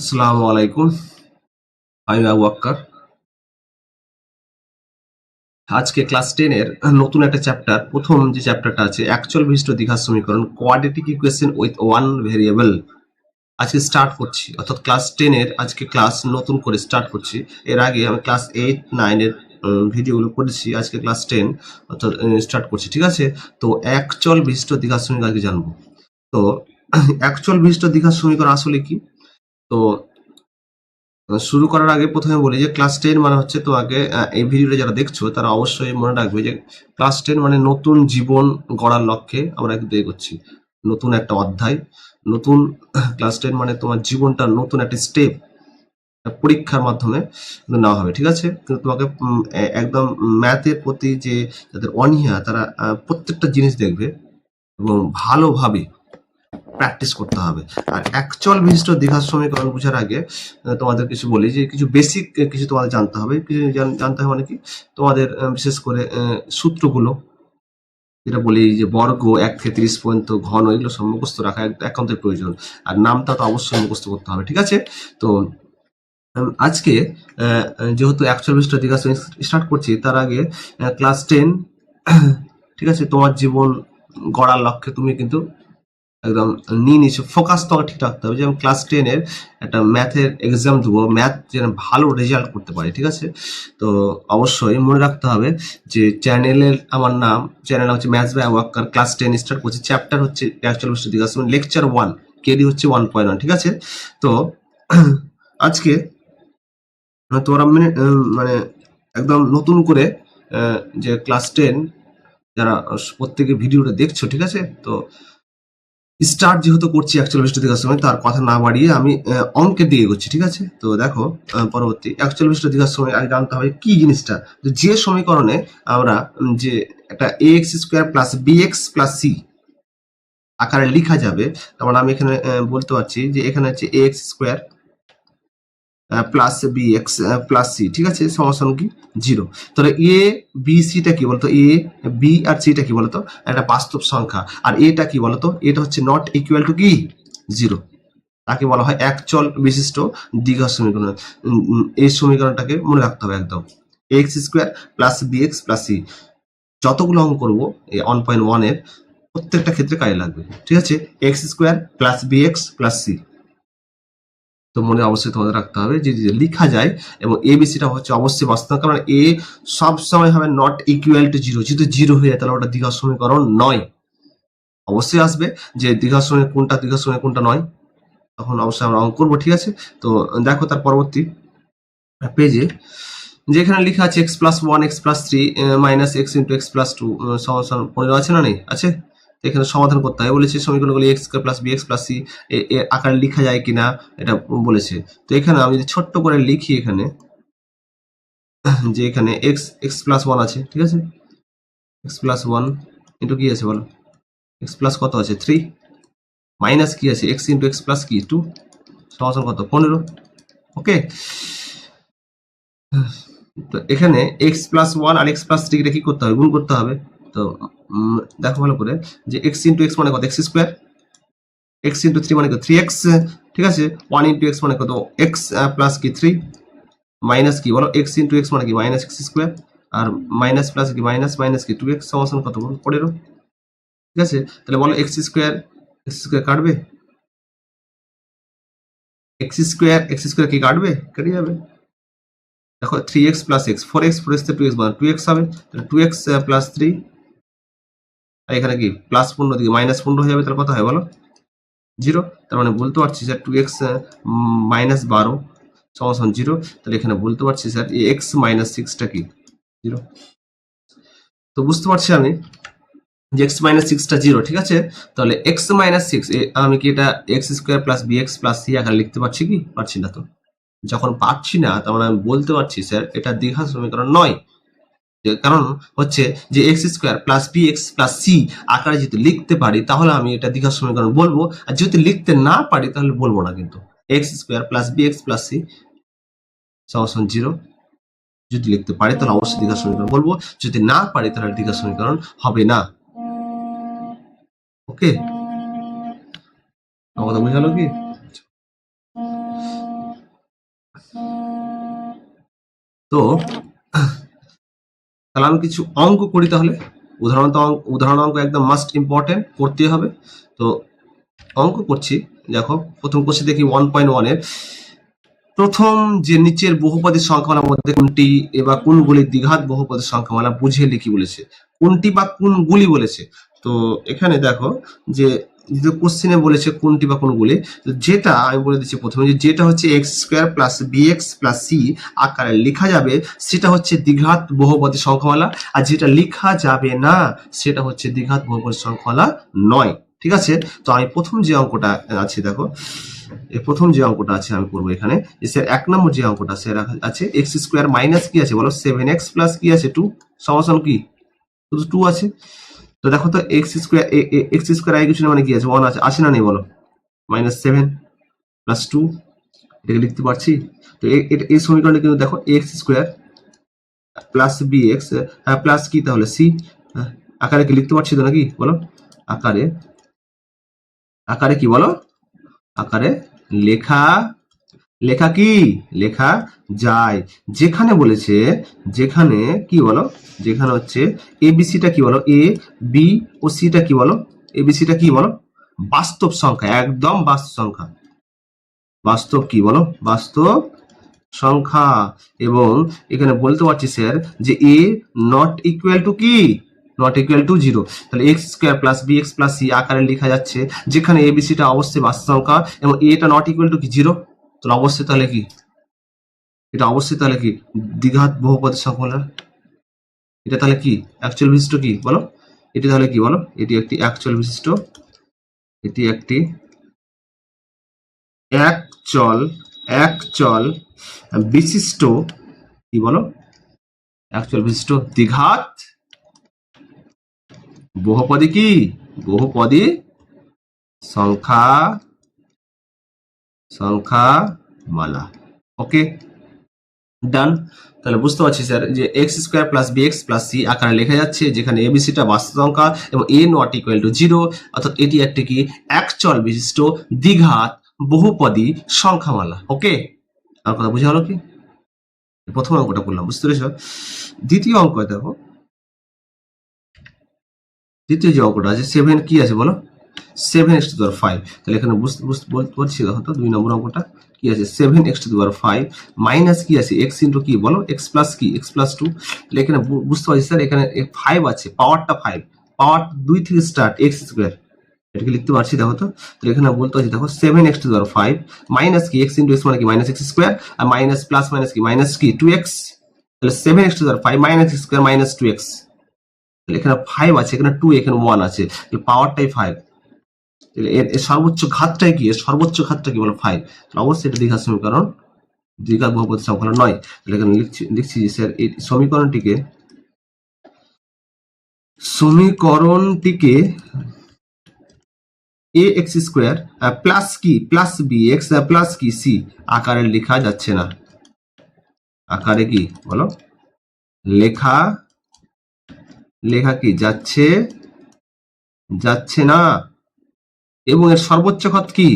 আসসালামু আলাইকুম। আমি আবু আক্কার। আজকে ক্লাস 10 এর নতুন একটা চ্যাপ্টার, প্রথম যে চ্যাপ্টারটা আছে অ্যাকচুয়াল বিশিষ্ট দ্বিঘাত সমীকরণ, quadratic equation with one variable, আজকে স্টার্ট করছি। অর্থাৎ ক্লাস 10 এর আজকে ক্লাস নতুন করে স্টার্ট করছি। এর আগে আমি ক্লাস 8, 9 এর ভিডিওগুলো করেছি। আজকে ক্লাস 10 অর্থাৎ স্টার্ট করছি, ঠিক আছে? তো অ্যাকচুয়াল বিশিষ্ট দ্বিঘাত সমীকরণ আজকে জানবো। তো অ্যাকচুয়াল বিশিষ্ট দ্বিঘাত সমীকরণ আসলে কি? তো শুরু করার আগে প্রথমে বলি যে ক্লাস 10 মানে হচ্ছে, তোমাকে এই ভিডিওটা যারা দেখছো তারা অবশ্যই মনে রাখবে যে ক্লাস 10 মানে নতুন জীবন গড়ার লক্ষ্যে আমরা কিন্তু এগোচ্ছি। নতুন একটা অধ্যায়, নতুন ক্লাস 10 মানে তোমার জীবনটা নতুন একটা স্টেপ, পরীক্ষার মাধ্যমে নেওয়া হবে, ঠিক আছে? কিন্তু তোমাকে একদম ম্যাথের প্রতি যে যাদের অনীহা তারা প্রত্যেকটা জিনিস দেখবে এবং ভালোভাবে প্র্যাকটিস করতে হবে। আর অ্যাকচুয়াল বিশিষ্ট দ্বিঘাত সমীকরণ বোঝার আগে তোমাদের কিছু বলি যে কিছু বেসিক কিছু তোমাদের জানতে হবে। কিছু জানতে হবে মানে কি, তোমাদের বিশেষ করে সূত্রগুলো, যেটা বলি যে বর্গ 1 থেকে 30 পর্যন্ত, ঘন, এগুলো সব মুখস্থ রাখা একান্তই প্রয়োজন। আর নামটা তো অবশ্যই মুখস্থ করতে হবে, ঠিক আছে? তো আজকে যেহেতু অ্যাকচুয়াল বিশিষ্ট দ্বিঘাত স্টার্ট করছি, তার আগে ক্লাস 10 ঠিক আছে, তোমার জীবন গড়ার লক্ষ্যে তুমি কিন্তু একদম নিয়ে নিচ্ছে, ফোকাস তোমাকে ঠিক রাখতে হবে। যেমন ক্লাস 10 এর একটা ম্যাথের এক্সাম দেবো, ম্যাথ যেন ভালো রেজাল্ট করতে পারে, ঠিক আছে? তো অবশ্যই মনে রাখতে হবে যে চ্যানেলের আমার নাম, চ্যানেল হচ্ছে maths by Abu Akkar. Class 10 start করছি, চ্যাপ্টার হচ্ছে অ্যাকচুয়াল বিশিষ্ট দ্বিঘাত সমীকরণ, লেকচার 1, কেডি হচ্ছে 1.1, ঠিক আছে? তো আজকে তোমরা মানে একদম নতুন করে যে ক্লাস 10 যারা প্রত্যেকে ভিডিওটা দেখছো, ঠিক আছে? তো স্টার্ট যেহেতু করছি অ্যাকচুয়াল বিশিষ্ট দ্বিঘাত সমীকরণ, তার কথা না বাড়িয়ে আমি অঙ্কের দিকে এগোচ্ছি, ঠিক আছে? তো দেখো, পরবর্তী অ্যাকচুয়াল বিশিষ্ট দ্বিঘাত সমীকরণ আগে জানতে হবে কি জিনিসটা, যে সমীকরণে আমরা যে একটা ax square plus bx plus c আকারে লেখা যাবে। তারপর আমি এখানে বলতে পারছি যে এখানে হচ্ছে ax square plus bx plus c, ঠিক আছে, সমান কি 0। তাহলে এ বি সিটা কি বলতো, এ বি আর সিটা কি বলতো, একটা বাস্তব সংখ্যা। আর এটা কি বলতো, এটা হচ্ছে নট ইকুয়াল টু কি 0। তাকে বলা হয় অ্যাকচুয়াল বিশিষ্ট দ্বিঘাত সমীকরণ। এই সমীকরণটাকে মনে রাখতে হবে একদম, X square plus B X plus C. যতগুলো অঙ্ক করবো এই 1.1 এর প্রত্যেকটা ক্ষেত্রে কাজে লাগবে, ঠিক আছে? X square plus B X plus C, তো মনে অবশ্যই তোমাদের রাখতে হবে যে লেখা যায়। এবং এবিসিটা হচ্ছে অবশ্যই বাস্তব, কারণ এ সব সময় হবে নট ইকুয়াল টু 0। যদি 0 হয়ে যায় তাহলে ওটা দ্বিঘাত সমীকরণ নয়। অবশ্যই আসবে যে দ্বিঘাত সমীকরণ কোনটা, দ্বিঘাত সমীকরণ কোনটা নয়, তখন অবশ্যই আমরা অঙ্ক করবো, ঠিক আছে? তো দেখো তার পরবর্তী পেজে যেখানে লেখা আছে x plus 1 x plus 3 minus x into x plus 2 সমান 15 আছে না, নেই? আছে। তো এখানে সমাধান করতে হয় বলেছে সমীকরণগুলি X square plus B x plus C এর আকারে লেখা যায় কিনা এটা বলেছে। তো এখানে আমি যদি ছোট্ট করে লিখি এখানে, যে এখানে এক্স এক্স প্লাস 1 আছে, ঠিক আছে? এক্স প্লাস 1 ইন্টু কি আছে বলো, এক্স প্লাস কত আছে 3, মাইনাস কি আছে এক্স ইন্টু এক্স প্লাস কি 2 সমান কত 15। ওকে, তো এখানে এক্স প্লাস 1 আর এক্স প্লাস 3 কি করতে হবে, গুণ করতে হবে। তো দেখো ভালো করে যে এক্স ইন্টু এক্স মানে কত, এক্স স্কোয়ার, এক্স ইন্টু 3 মানে কত 3x, ঠিক আছে? 1 ইন্টু এক্স মানে কত এক্স প্লাস কি 3, মাইনাস কি বলো এক্স ইন্টু এক্স মানে কি মাইনাস এক্স স্কোয়ার, আর মাইনাস প্লাস কি মাইনাস মাইনাস কি 2x সমান কত বলো 15, ঠিক আছে? তাহলে বলো এক্স স্কোয়ার কাটবে, এক্স স্কোয়ার কি কাটবে, কেটে যাবে। দেখো 3x plus x, 4x 2x মানে 2x হবে, তাহলে 2x প্লাস 3, আর এখানে কি প্লাস 15 দিকে মাইনাস 15 হয়ে যাবে, তাহলে কত হয় বলো 0। তার মানে বলতে পারছি স্যার 2x মাইনাস 12 সমান 0। তাহলে এখানে বলতে পারছি স্যার এক্স মাইনাস 6টা কি 0। তো বুঝতে পারছি আমি যে এক্স মাইনাস 6টা 0, ঠিক আছে? তাহলে এক্স মাইনাস 6 আমি কি এটা X square plus B X plus C আকারে লিখতে পারছি কি, পারছি না। তো যখন পারছি না তার মানে আমি বলতে পারছি স্যার এটা দ্বিঘাত সমীকরণ নয়। কারণ হচ্ছে যে X square plus B x plus C আকারে যদি লিখতে পারি তাহলে আমি এটা দ্বিঘাত সমীকরণ বলবো, আর যদি লিখতে না পারি তাহলে বলবো না। কিন্তু X square plus B x plus C সমান 0 যদি লিখতে পারি তাহলে অবশ্যই দ্বিঘাত সমীকরণ বলবো, যদি না পারি তাহলে দ্বিঘাত সমীকরণ হবে না। ওকে, আমার কথা বুঝালো কি? তো তাহলে আমি কিছু অঙ্ক করি, তাহলে উদাহরণ অঙ্ক একদম মাস্ট ইম্পর্টেন্ট, করতে হবে। তো অঙ্ক করছি, দেখো প্রথম কোশ্চেন দেখি 1.1 এর প্রথম যে নিচের বহুপদীর সংখ্যামালার মধ্যে কোনটি বা কোনগুলি দ্বিঘাত বহুপদীর সংখ্যামালা বুঝিয়ে লিখি বলেছে। কোনটি বা কোনগুলি বলেছে। তো এখানে দেখো যে কোশ্চেনে বলেছে কোনটি বা কোনগুলি, যেটা আমি বলে দিচ্ছি প্রথমে, যেটা হচ্ছে X square plus B X plus C আকারে লেখা যাবে সেটা হচ্ছে দ্বিঘাত বহুপদী সংখ্যামালা, আর যেটা লেখা যাবে না সেটা হচ্ছে দ্বিঘাত বহুপদী সংখ্যামালা নয়। ঠিক আছে, তো আমি প্রথম যে অঙ্কটা আছে, দেখো এই প্রথম যে অঙ্কটা আছে আমি করবো এখানে। স্যার 1 নম্বর যে অঙ্কটা স্যার আছে এক্স স্কোয়ার মাইনাস কি আছে বলো, 7x প্লাস কি আছে 2 সমাধান কি শুধু 2 আছে। তো দেখো তো এক্স স্কোয়ার আই কিছু না, মানে কি আছে 1 আছে না নেই বলো, -7 প্লাস 2 এটাকে লিখতে পারছি। তো এই সমীকরণে কিন্তু দেখো X square plus B x plus কি তাহলে সি আকারে কি লিখতে পারছি তো নাকি বলো, আকারে আকারে কি বলো, আকারে লেখা লেখা কি লেখা যায়। যেখানে বলেছে, যেখানে কি বলো, যেখানে হচ্ছে এবিসিটা কি বলো, এ বি ও সিটা কি বলো, এবিসিটা কি বলো বাস্তব সংখ্যা, একদম বাস্তব সংখ্যা, বাস্তব কি বলো বাস্তব সংখ্যা। এবং এখানে বলতে পারছি স্যার যে এ নট ইকুয়াল টু কি, নট ইকুয়াল টু 0, তাহলে X square plus B x plus C আকারে লেখা যাচ্ছে, যেখানে এবিসিটা অবশ্যই বাস্তব সংখ্যা এবং এটা নট ইকুয়াল টু কি 0, তাহলে অবশ্যই তাহলে কি, এটা অবশ্যই তাহলে কি দ্বিঘাত বহুপদী সংখ্যামালা। এটা তাহলে কি অ্যাকচুয়াল বিশিষ্ট কি বলো, এটি তাহলে কি বলো, এটি একটি অ্যাকচুয়াল বিশিষ্ট, এটি একটি অ্যাকচুয়াল বিশিষ্ট কি বলো, অ্যাকচুয়াল বিশিষ্ট দ্বিঘাত বহুপদী কি, বহুপদী সংখ্যা সংখ্যামালা। ওকে ডান। তাহলে বুঝতে পারছি স্যার যে X square plus B x plus C আকারে লেখা যাচ্ছে, যেখানে এবিসিটা বাস্তব সংখ্যা এবং এ নট ইকুয়াল টু 0, অর্থাৎ এটি একটি কি অ্যাকচুয়াল বিশিষ্ট দ্বিঘাত বহুপদী সংখ্যামালা। ওকে, আমার কথা বুঝা হলো কি? প্রথম অঙ্কটা করলাম, বুঝতে পেরেছ। দ্বিতীয় অঙ্ক দেখো, দ্বিতীয় যে অঙ্কটা আছে 7 কি আছে বলো, 7x⁵। তাহলে এখানে বলতে পারছি, দেখো তো 2 নম্বর অঙ্কটা কি আছে, 7x⁵ মাইনাস কি আছে x ইন্টু কি বলো, x প্লাস কি x প্লাস 2। তাহলে এখানে বুঝতে পারছি স্যার এখানে 5 আছে, পাওয়ারটা 5, পাওয়ার 2 থেকে স্টার্ট x স্কোয়ার, এটাকে লিখতে পারছি। দেখো তো, তাহলে এখানে বলতে পারছি দেখো 7x⁵ মাইনাস কি x ইন্টু x মানে কি মাইনাস x স্কোয়ার, আর মাইনাস প্লাস মাইনাস কি মাইনাস কি 2x, তাহলে 7x⁵ minus x square minus 2x। তাহলে এখানে 5 আছে, এখানে 2, এখানে 1 আছে, তাহলে পাওয়ারটাই 5, এর সর্বোচ্চ ঘাতটাই কি, এর সর্বোচ্চ ঘাতটা কি বলো 5, অবশ্যই এটা দ্বিঘাত সমীকরণ, দ্বিঘাত বহুপদী সংখ্যা নয়। তাহলে এখানে লিখছি যে স্যার এই সমীকরণটিকে এ এক্স স্কোয়ার প্লাস কি প্লাস বি এক্স প্লাস কি সি আকারে লেখা যাচ্ছে না, আকারে কি বলো লেখা কি যাচ্ছে না। এবং এর সর্বোচ্চ ঘাত কি,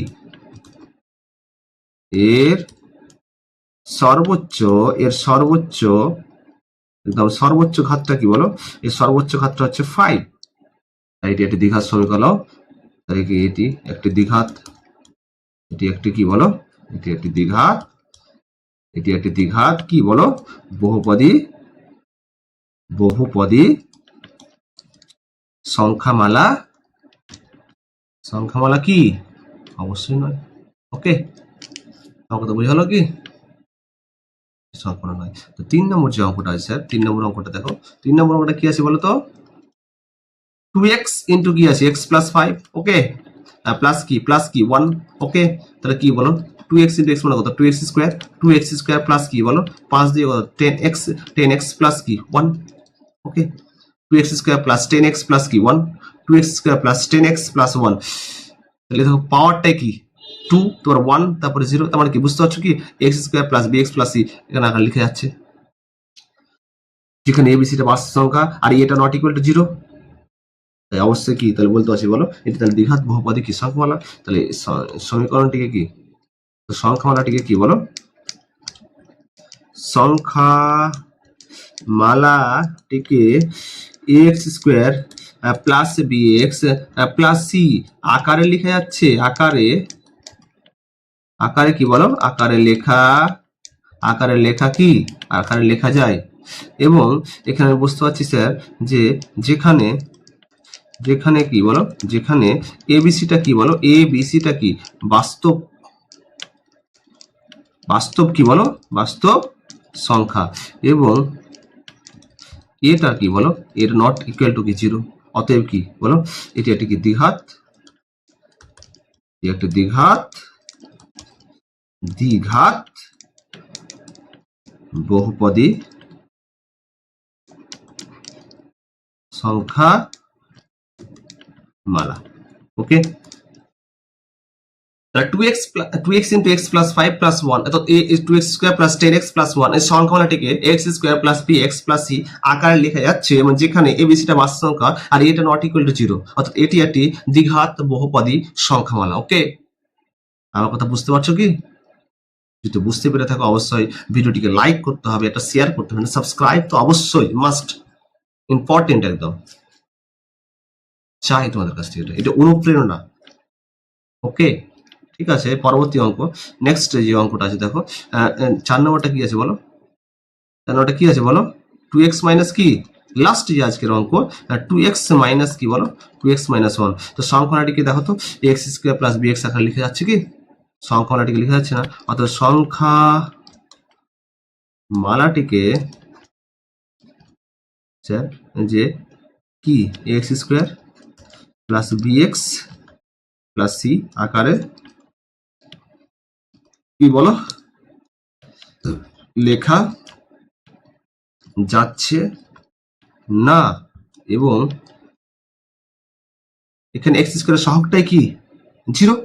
এর সর্বোচ্চ একদম সর্বোচ্চ ঘাতটা কি বলো, এর সর্বোচ্চ ঘাতটা হচ্ছে 5, তাই এটি একটি দ্বিঘাত সমীকরণ। তাই কি এটি একটি দ্বিঘাত, এটি একটি কি বলো, এটি একটি দ্বিঘাত কি বলো বহুপদী সংখ্যামালা কি, অবশ্যই নয়। ওকে, আমার কথা বোঝা হলো কি, সংখ্যা নয়। তো 3 নম্বর যে অঙ্কটা আছে স্যার, 3 নম্বর অঙ্কটা দেখো, 3 নম্বর অঙ্কটা কি আছে বলো তো, 2x ইন্টু কি আছে x প্লাস 5, ওকে, প্লাস কি 1, ওকে। তাহলে কি বলো 2x ইন্টু x মানে কত, 2x square, 2x square plus কি বলো 5 দিয়ে কত 10x প্লাস কি 1, ওকে। 2x square plus 10x plus কি 1, 2x square plus 10x plus 1। তাহলে দেখো পাওয়ারটাই কি 2, তোমার 1, তারপরে 0, তার মানে কি বুঝতে পারছো কি x square plus bx plus c এখানে আকার লিখে যাচ্ছে, যেখানে এবিসিটা বাস্তব সংখ্যা আর এটা নট ইকুয়াল টু 0, তাই অবশ্যই কি তাহলে বলতে পারছি বলো এটি তাহলে দ্বিঘাত বহুপদী কি সংখ্যামালা। তাহলে সমীকরণটিকে কি, সংখ্যামালাটিকে কি বলো, সংখ্যা মালাটিকে x square plus B x plus C আকারে লেখা যাচ্ছে। আকারে কি বলো, আকারে লেখা কি আকারে লেখা যায়। এবং এখানে বুঝতে পারছি স্যার যে যেখানে কি বলো, যেখানে এবিসিটা কি বলো, এবিসিটা কি বাস্তব কি বলো, বাস্তব সংখ্যা। এবং এটা কি বলো, এর নট ইকুয়াল টু কি 0। অতএব কি বলো, এটি একটি কি দ্বিঘাত, একটি দ্বিঘাত বহুপদী সংখ্যা মালা। ওকে, 2x into x plus 5 plus 1 অর্থাৎ 2x square plus 10x plus 1 এই সংখ্যাটিকে x square plus bx plus c আকারে লেখা যাচ্ছে, এবং যেখানে abc টা বাস্তব সংখ্যা আর এটা নট ইকুয়াল টু 0, অর্থাৎ এটি একটি দ্বিঘাত বহুপদী সংখ্যামালা। ওকে, আমার কথা বুঝতে পারছো কি? যদি বুঝতে পেরে থাকো অবশ্যই ভিডিওটিকে লাইক করতে হবে, এটা শেয়ার করতে হবে, সাবস্ক্রাইব তো অবশ্যই মাস্ট, ইম্পর্টেন্ট একদম চাই তোমাদের কাছ থেকে, এটা অনুপ্রেরণা। ওকে, ঠিক আছে, পরবর্তী অঙ্ক, নেক্সট যে অঙ্কটা আছে দেখো, 4 নম্বরটা কি আছে বলো, 4 নম্বরটা কি আছে বলো, 2x মাইনাস কি লাস্ট যে আজকের অঙ্ক, 2x মাইনাস কি বলো, 2x মাইনাস 1। তো সংখ্যাটিকে দেখো তো x স্কয়ার প্লাস bx আকারে লিখে যাচ্ছে কি, সংখ্যাটিকে লিখে যাচ্ছে না, অর্থাৎ সংখ্যা মালাটিকে যে কি x square plus bx plus c আকারে কি বলো লেখা যাচ্ছে না। এবং এখানে এক্স স্কোয়ারের সহগটাই কি 0,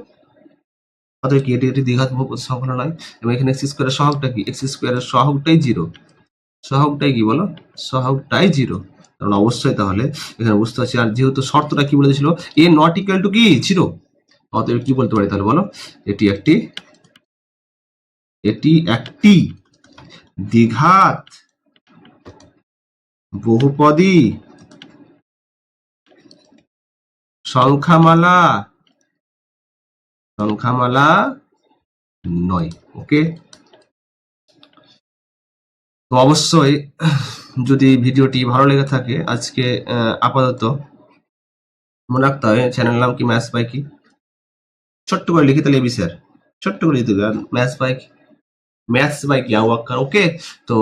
অতএব কি এটি দ্বিঘাত বহুপদী সংখ্যা নয়। এবং এখানে এক্স স্কোয়ারের সহগটা কি, এক্স স্কোয়ারের সহগটাই 0, সহগটাই কি বলো, সহগটাই 0, কারণ অবশ্যই তাহলে এখানে বুঝতে পারছি। আর যেহেতু শর্তটা কি বলেছিল, এ নট ইকুয়াল টু কি 0, অতএব কি বলতে পারি তাহলে বলো, এটি একটি দ্বিঘাত বহুপদী সংখ্যামালা নয়। ওকে, তো অবশ্যই যদি ভিডিওটি ভালো লেগে থাকে আজকে আপাতত মনে রাখতে হবে চ্যানেল নাম কি, ম্যাথস বাই কি, ছোট্ট করে লিখে তাহলে এবি স্যার ছোট্ট করে লিখতে হবে, ম্যাথস বাই কি আওয়াক্কার। ওকে, তো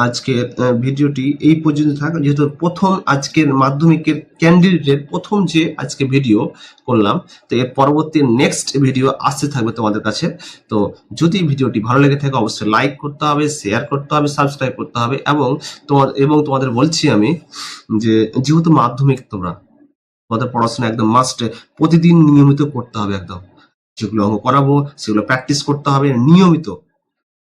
আজকের ভিডিওটি এই পর্যন্ত থাক, যেহেতু প্রথম আজকের মাধ্যমিকের ক্যান্ডিডেটের প্রথম যে আজকে ভিডিও করলাম, তো এর পরবর্তী নেক্সট ভিডিও আসতে থাকবে তোমাদের কাছে। তো যদি ভিডিওটি ভালো লেগে থাকে অবশ্যই লাইক করতে হবে, শেয়ার করতে হবে, সাবস্ক্রাইব করতে হবে। এবং তোমাদের বলছি আমি যে যেহেতু মাধ্যমিক তোমাদের পড়াশোনা একদম মাস্ট প্রতিদিন নিয়মিত করতে হবে, একদম যেগুলো অঙ্ক করাবো সেগুলো প্র্যাকটিস করতে হবে নিয়মিত,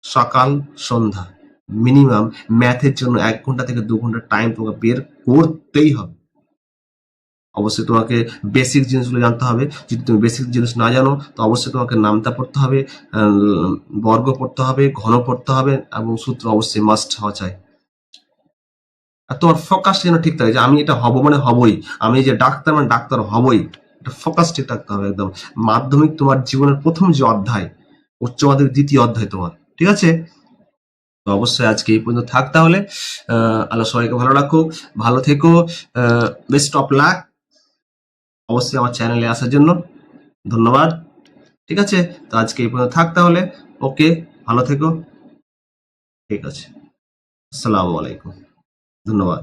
সকাল সন্ধ্যা মিনিমাম ম্যাথের জন্য 1 ঘন্টা থেকে 2 ঘন্টা টাইম তোমাকে বের করতেই হবে। অবশ্যই তোমাকে বেসিক জিনিসগুলো জানতে হবে, যদি তুমি বেসিক জিনিস না জানো তো অবশ্যই তোমাকে নামতা পড়তে হবে, বর্গ পড়তে হবে, ঘন পড়তে হবে, এবং সূত্র অবশ্যই মাস্ট হওয়া চাই। আর তোমার ফোকাস যেন ঠিক থাকে যে আমি এটা হব মানে হবই, আমি যে ডাক্তার মানে ডাক্তার হবই, এটা ফোকাস ঠিক থাকতে হবে একদম। মাধ্যমিক তোমার জীবনের প্রথম যে অধ্যায়, উচ্চ মাধ্যমিক দ্বিতীয় অধ্যায় তোমার, ঠিক আছে। তো অবশ্যই আজকে এই পর্যন্ত থাক তাহলে। আল্লাহ সবাইকে ভালো রাখো, ভালো থেকো, বেস্ট অফ লাক। অবশ্যই আমার চ্যানেলে আসার জন্য ধন্যবাদ, ঠিক আছে। তো আজকে এই পর্যন্ত থাক তাহলে। ওকে, ভালো থেকো, ঠিক আছে, আসসালামু আলাইকুম, ধন্যবাদ।